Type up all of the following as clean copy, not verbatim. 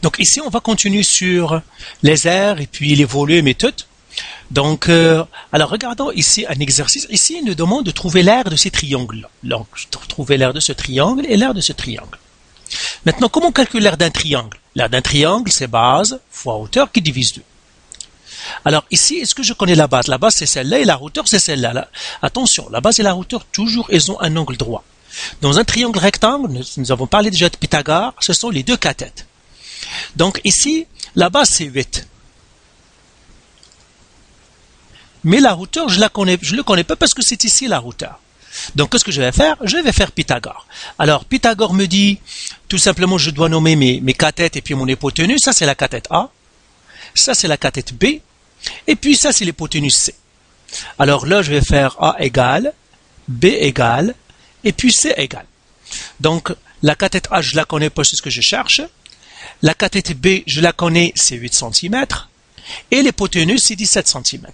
Donc ici, on va continuer sur les aires et puis les volumes et tout. Donc, alors regardons ici un exercice. Ici, il nous demande de trouver l'aire de ces triangles. Donc, trouver l'aire de ce triangle et l'aire de ce triangle. Maintenant, comment on calcule l'aire d'un triangle? L'aire d'un triangle, c'est base fois hauteur qui divise 2. Alors ici, est-ce que je connais la base? La base, c'est celle-là et la hauteur, c'est celle-là. Attention, la base et la hauteur, toujours, elles ont un angle droit. Dans un triangle rectangle, nous avons parlé déjà de Pythagore, ce sont les deux cathètes. Donc ici, la base, c'est 8. Mais la hauteur, je le connais pas parce que c'est ici la hauteur. Donc, qu'est-ce que je vais faire? Je vais faire Pythagore. Alors, Pythagore me dit, tout simplement, je dois nommer mes cathètes et puis mon hypoténuse. Ça, c'est la cathète A. Ça, c'est la cathète B. Et puis, ça, c'est l'hypoténuse C. Alors là, je vais faire A égale, B égale, et puis C égale. Donc, la cathète A, je la connais pas, c'est ce que je cherche. La cathète B, je la connais, c'est 8 cm. Et l'hypoténuse, c'est 17 cm.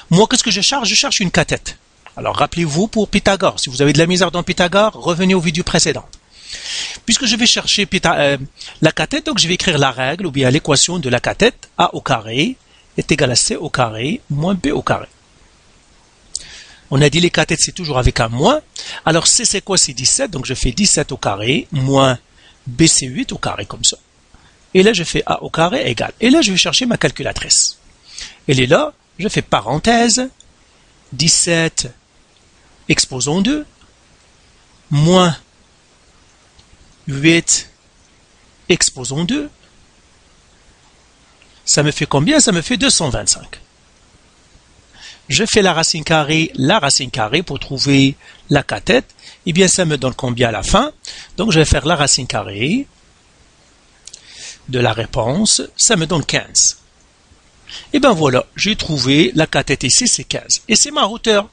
Moi, qu'est-ce que je cherche? Je cherche une cathète. Alors, rappelez-vous pour Pythagore. Si vous avez de la misère dans Pythagore, revenez aux vidéos précédentes. Puisque je vais chercher la cathète, donc je vais écrire la règle ou bien l'équation de la cathète A au carré est égal à C au carré moins B au carré. On a dit les cathètes, c'est toujours avec un moins. Alors, C, c'est quoi? C'est 17. Donc, je fais 17 au carré moins B, c'est 8 au carré, comme ça. Et là, je fais A au carré égale. Et là, je vais chercher ma calculatrice. Elle est là. Je fais parenthèse, 17 exposant 2, moins 8 exposant 2. Ça me fait combien? Ça me fait 225. Je fais la racine carrée pour trouver la cathète. Eh bien, ça me donne combien à la fin? Donc, je vais faire la racine carrée de la réponse. Ça me donne 15. Et bien voilà, j'ai trouvé la cathète ici, c'est 15. Et c'est ma hauteur.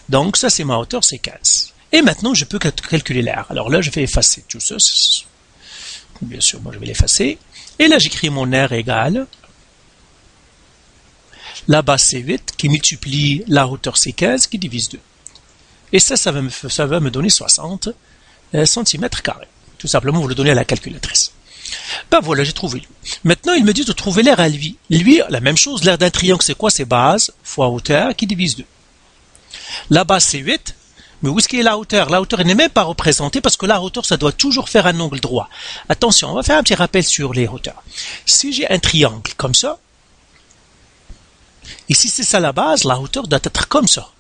Donc ça, c'est ma hauteur, c'est 15. Et maintenant, je peux calculer l'aire. Alors là, je vais effacer tout ça. Bien sûr, moi, je vais l'effacer. Et là, j'écris mon aire égale. La base, c'est 8, qui multiplie la hauteur, c'est 15, qui divise 2. Et ça va me donner 60 cm². Tout simplement, vous le donnez à la calculatrice. Ben voilà, j'ai trouvé lui. Maintenant, il me dit de trouver l'aire à lui. Lui, la même chose, l'aire d'un triangle, c'est quoi? C'est base fois hauteur qui divise 2. La base, c'est 8. Mais où est-ce qu'il y a la hauteur? La hauteur n'est même pas représentée parce que la hauteur, ça doit toujours faire un angle droit. Attention, on va faire un petit rappel sur les hauteurs. Si j'ai un triangle comme ça, et si c'est ça la base, la hauteur doit être comme ça.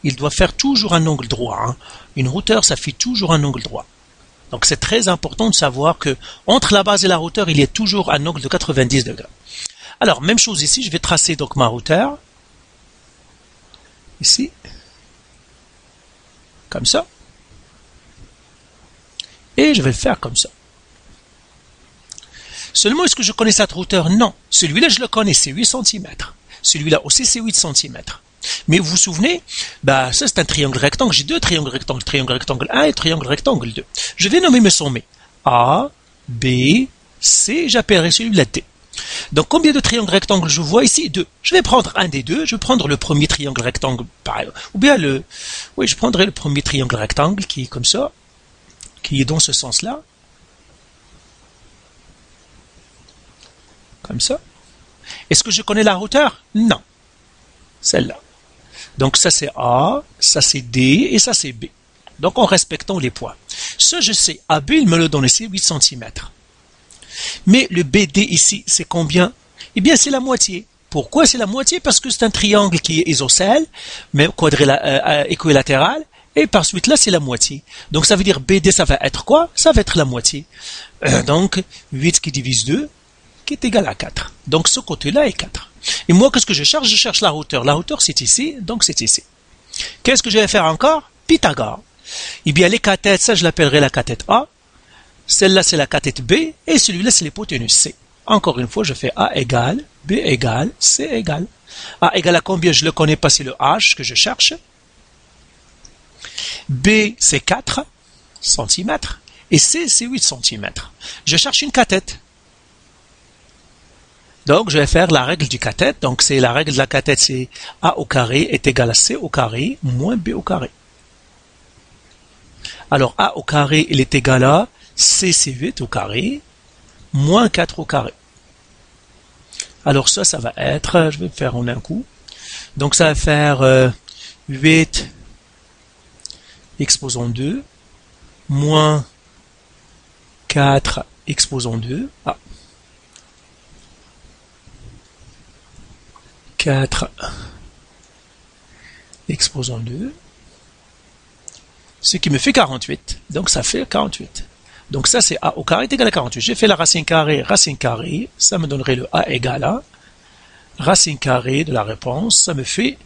Il doit faire toujours un angle droit. Hein. Une hauteur, ça fait toujours un angle droit. Donc c'est très important de savoir que entre la base et la hauteur, il y a toujours un angle de 90 degrés. Alors, même chose ici, je vais tracer donc ma hauteur. Ici. Comme ça. Et je vais le faire comme ça. Seulement, est-ce que je connais cette hauteur? Non. Celui-là, je le connais, c'est 8 cm. Celui-là aussi, c'est 8 cm. Mais vous vous souvenez, ça c'est un triangle rectangle. J'ai deux triangles rectangles, triangle rectangle 1 et triangle rectangle 2. Je vais nommer mes sommets. A, B, C, j'appellerai celui-là D. Donc combien de triangles rectangles je vois ici? 2. Je vais prendre un des deux, je vais prendre le premier triangle rectangle, ou bien je prendrai le premier triangle rectangle qui est comme ça, qui est dans ce sens-là. Comme ça. Est-ce que je connais la hauteur? Non. Celle-là. Donc ça c'est A, ça c'est D et ça c'est B. Donc en respectant les points. Ce je sais, AB il me le donne ici 8 cm. Mais le BD ici c'est combien? Eh bien c'est la moitié. Pourquoi c'est la moitié? Parce que c'est un triangle qui est isocèle, mais équilatéral, et par suite là c'est la moitié. Donc ça veut dire BD ça va être quoi? Ça va être la moitié. Donc 8 qui divise 2 qui est égal à 4. Donc ce côté-là est 4. Et moi, qu'est-ce que je cherche? Je cherche la hauteur. La hauteur, c'est ici, donc c'est ici. Qu'est-ce que je vais faire encore? Pythagore. Eh bien, les cathètes, ça, je l'appellerai la cathète A. Celle-là, c'est la cathète B. Et celui-là, c'est l'hypoténuse C. Encore une fois, je fais A égale, B égale, C égale. A égale à combien? Je ne le connais pas, c'est le H que je cherche. B, c'est 4 cm. Et C, c'est 8 cm. Je cherche une cathète. Donc, je vais faire la règle du cathète. Donc, c'est la règle de la cathète, c'est A au carré est égal à C au carré moins B au carré. Alors, A au carré, il est égal à C, c'est 8 au carré, moins 4 au carré. Alors ça va être, je vais faire en un coup. Donc ça va faire 8 exposant 2 moins 4 exposant 2. 4 exposant 2. Ce qui me fait 48. Donc ça fait 48. Donc ça c'est a au carré est égal à 48. J'ai fait la racine carrée, ça me donnerait le a égale à racine carrée de la réponse, ça me fait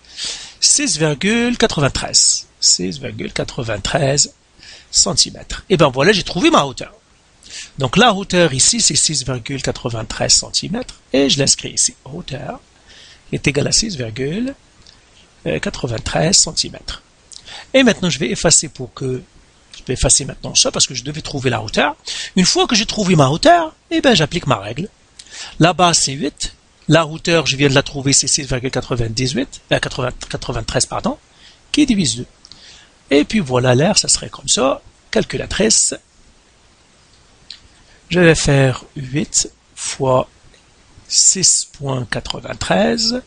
6,93. 6,93 cm. Et bien voilà, j'ai trouvé ma hauteur. Donc la hauteur ici c'est 6,93 cm et je l'inscris ici. Hauteur est égale à 6,93 cm. Et maintenant je vais effacer maintenant ça parce que je devais trouver la hauteur. Une fois que j'ai trouvé ma hauteur, eh ben j'applique ma règle. La base c'est 8, la hauteur je viens de la trouver c'est 6,93 pardon, qui divise 2. Et puis voilà l'air, ça serait comme ça. Calculatrice, je vais faire 8 fois 6,93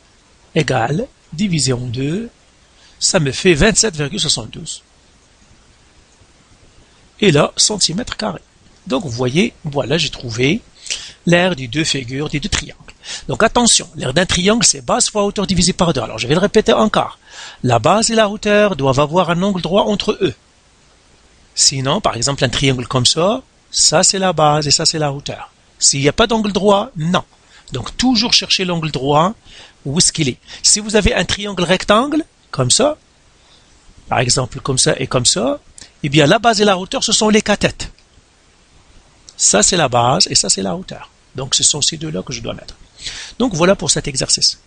égale divisé en 2, ça me fait 27,72. Et là, centimètres carrés. Donc vous voyez, voilà, j'ai trouvé l'aire des deux figures, des deux triangles. Donc attention, l'aire d'un triangle, c'est base fois hauteur divisé par 2. Alors je vais le répéter encore. La base et la hauteur doivent avoir un angle droit entre eux. Sinon, par exemple, un triangle comme ça c'est la base et ça c'est la hauteur. S'il n'y a pas d'angle droit, non. Donc toujours chercher l'angle droit, où est-ce qu'il est. Si vous avez un triangle rectangle, comme ça, par exemple comme ça et comme ça, eh bien la base et la hauteur, ce sont les cathètes. Ça c'est la base et ça c'est la hauteur. Donc ce sont ces deux-là que je dois mettre. Donc voilà pour cet exercice.